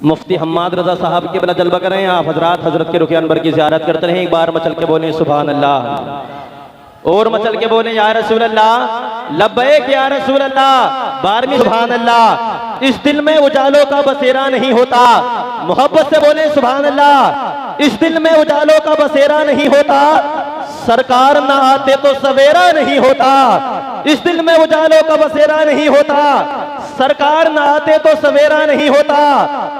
मुफ्ती हम्माद रजा साहब के बला जलवा करें। आप हजरत के रुख अनबर की ज़ियारत करते रहें। एक बार मचल के बोले सुभान अल्लाह, और मचल के बोले या रसूल अल्लाह, लब्बैक या रसूल अल्लाह। 12वीं सुभान अल्लाह। इस दिल में उजालों का बसेरा नहीं होता, मोहब्बत से बोले सुभान अल्लाह। इस दिल में उजालों का बसेरा नहीं होता, सरकार ना आते तो सवेरा नहीं होता। इस दिल में उजालों का बसेरा नहीं होता, सरकार ना आते तो सवेरा नहीं होता।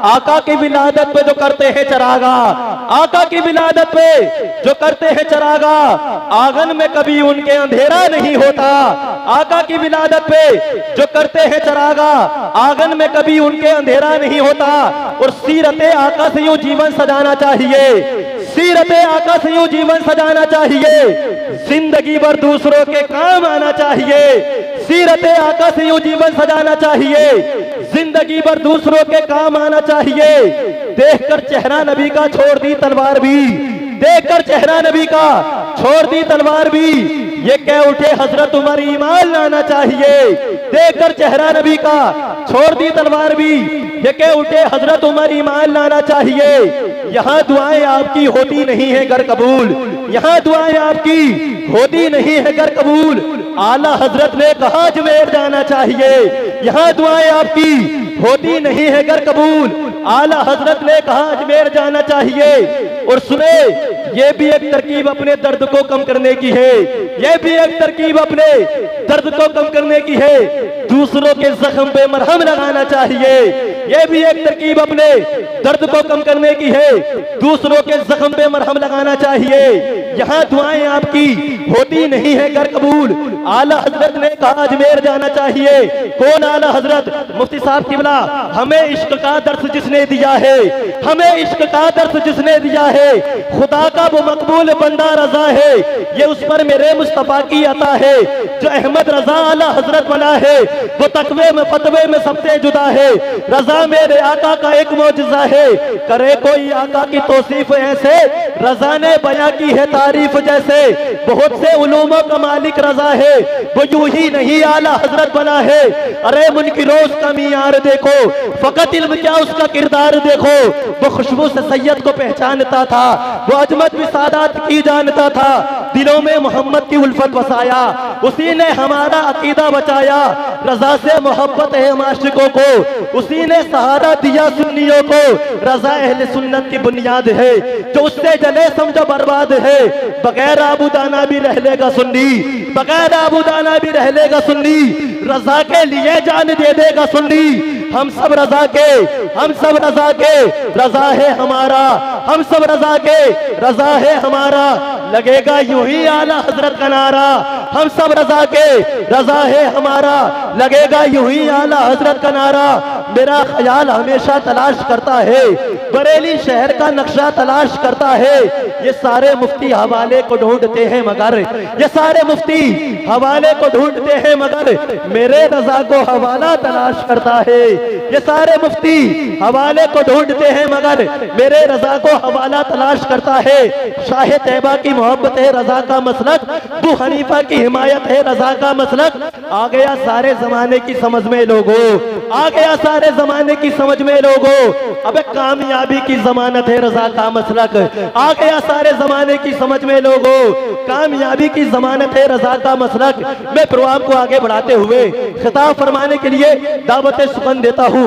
आका की विलादत पे जो करते हैं चरागा, आका की विलादत पे जो करते हैं चरागा, आंगन में कभी उनके अंधेरा नहीं होता। आका की विलादत पे जो करते हैं चरागा, आंगन में कभी उनके अंधेरा नहीं होता। और सीरते आका से यूं जीवन सजाना चाहिए, सीरते आका से यूं जीवन सजाना चाहिए, जिंदगी भर दूसरों के काम आना चाहिए। सीरते आका से यूं जीवन सजाना चाहिए, जिंदगी भर दूसरों के काम आना चाहिए। देखकर चेहरा नबी का छोड़ दी तलवार भी, देखकर चेहरा नबी का छोड़ दी तलवार भी, ये कह उठे हजरत उमर ईमान लाना चाहिए। देखकर चेहरा नबी का छोड़ दी तलवार भी, ये कह उठे हजरत उमर ईमान लाना चाहिए। यहाँ दुआएं आपकी होती नहीं है गर कबूल, यहाँ दुआएं आपकी होती नहीं है गर कबूल, आला हजरत ने कहा अजमेर जाना चाहिए। यहाँ दुआएं आपकी होती नहीं है गर कबूल, आला हजरत ने कहा अजमेर जाना चाहिए। और सुने, ये भी एक तरकीब अपने दर्द को कम करने की है, ये भी एक तरकीब अपने दर्द को कम करने की है। दूसरों के जख्म पे मरहम लगाना चाहिए, ये भी एक तरकीब अपने दर्द को कम करने की है। दूसरों के जख्म पे मरहम लगाना चाहिए। यहाँ दुआएं आपकी होती नहीं है गर कबूल, आला हजरत ने कहा अजमेर जाना चाहिए। कौन आला हजरत? मुफ्ती साहब किबला। हमें इश्क का दर्स जिसने दिया है, हमें इश्क का दर्स जिसने दिया है, खुदा का वो मकबूल बंदा रजा है। ये उस पर मेरे मुस्तफा की अता है, जो अहमद रजा आला हजरत बना है, वो तकवे में फतवे में सबसे जुदा है। रजा मेरे आका का एक मौजज़ा है, करे कोई आका की तौसीफ ऐसे, रजा ने बयां की है तारीफ जैसे। बहुत से उलूमों का मालिक रजा है, वो यूं ही नहीं आला हजरत बना है। अरे मुनकिरों उसका मीयार देखो, फकत इल्म क्या उसका किरदार देखो। वो खुशबू से सैयद को पहचानता था, वो अजमत भी सादात की जानता था। दिलों में मोहम्मद की उल्फत बसाया, उसी ने हमारा अकीदा बचाया। रजा से मोहब्बत है माशिकों को, उसी ने सहारा दिया सुन्नियों को। रजा अहले सुन्नत की बुनियाद है, जो उससे जले समझो बर्बाद है। बगैर आबूदाना भी रह लेगा सुन्नी, बगैर आबूदाना भी रह लेगा सुन्नी, रजा के लिए जान दे देगा सुन्नी। हम सब रजा के, हम सब रजा के, रजा है हमारा, हम सब रजा के, रजा है हमारा। लगेगा यूं ही आला हजरत का नारा, हम सब रजा के, रजा है हमारा। लगेगा यूं ही आला हजरत का नारा। मेरा ख्याल हमेशा तलाश करता है, बरेली शहर का नक्शा तलाश करता है। ये सारे मुफ्ती हवाले को ढूंढते हैं मगर, ये सारे मुफ्ती हवाले को ढूंढते हैं मगर, मेरे रजा को हवाला तलाश करता है। ये सारे मुफ्ती हवाले को ढूंढते हैं मगर, मेरे रजा को हवाला तलाश करता है। शाह तैयबा की मोहब्बत है रजा का मसलक, अबू हनीफा की हिमायत है रजा का मसलक। आ गया सारे जमाने की समझ में लोगों, आ गया सारे जमाने की समझ में लोगों। अबे कामयाबी की जमानत है रजा का मसलक, आ गया सारे जमाने की समझ में लोगों। कामयाबी की जमानत है रजा का मसलक। मैं प्रोग्राम को आगे बढ़ाते हुए खिताब फरमाने के लिए दावत सुखन देता हूँ।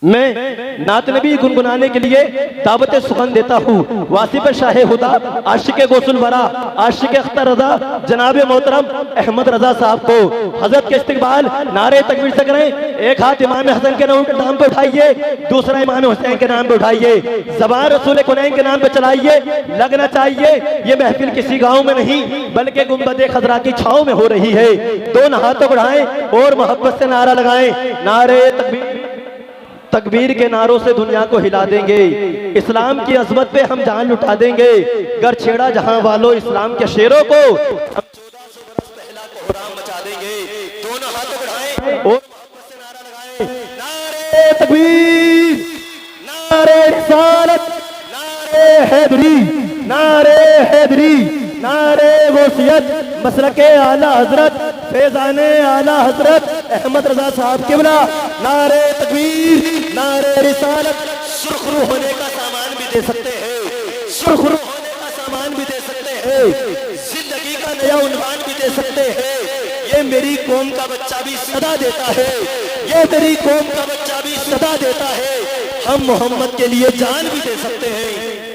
मैं नात नबी गुनगुनाने के लिए दावत सुखन देता हूँ। वासिफ शाह हुदा, आशिक गौसुल वरा, आशिक अख्तर रजा, जनाब मोहतरम अहमद रजा साहब को हजरत के इस्तकबाल नारे तकबीर से करें। एक हाथ इमाम हसन के नाम पे उठाइए, दूसरा इमाम हुसैन के नाम पे उठाइए, ज़बान रसूल कुनैन के नाम पे चलाइए। लगना चाहिए ये महफिल किसी गाँव में नहीं, बल्कि गुंबद खजरा की छाव में हो रही है। दोनों हाथों बढ़ाएं और मोहब्बत से नारा लगाएं। नारे तकबीर, तकबीर के नारों से दुनिया को हिला देंगे। इस्लाम की अजमत पे हम जान लुटा देंगे। गर छेड़ा जहां वालों इस्लाम के शेरों को, हम 1400 बरस पहला कोहराम मचा देंगे। दोनों हाथ बढ़ाएं और मोहब्बत से नारा लगाएं। नारे तकबीर, नारे रिसालत, नारे हैदरी, नारे हैदरी, नारे वसीयत, मसलके आला हजरत, फैजाने आला हजरत, अहमद रजा साहब किबला नारे तकबीर, नारे रिसालत। सुरखरू होने का सामान भी दे सकते हैं, सुरखरू होने का सामान भी दे सकते हैं, जिंदगी का नया उन्वान भी दे सकते हैं। ये मेरी कौम का बच्चा भी सदा देता है, ये मेरी कौम का बच्चा भी सदा देता है। हम मोहम्मद के लिए जान भी दे सकते हैं।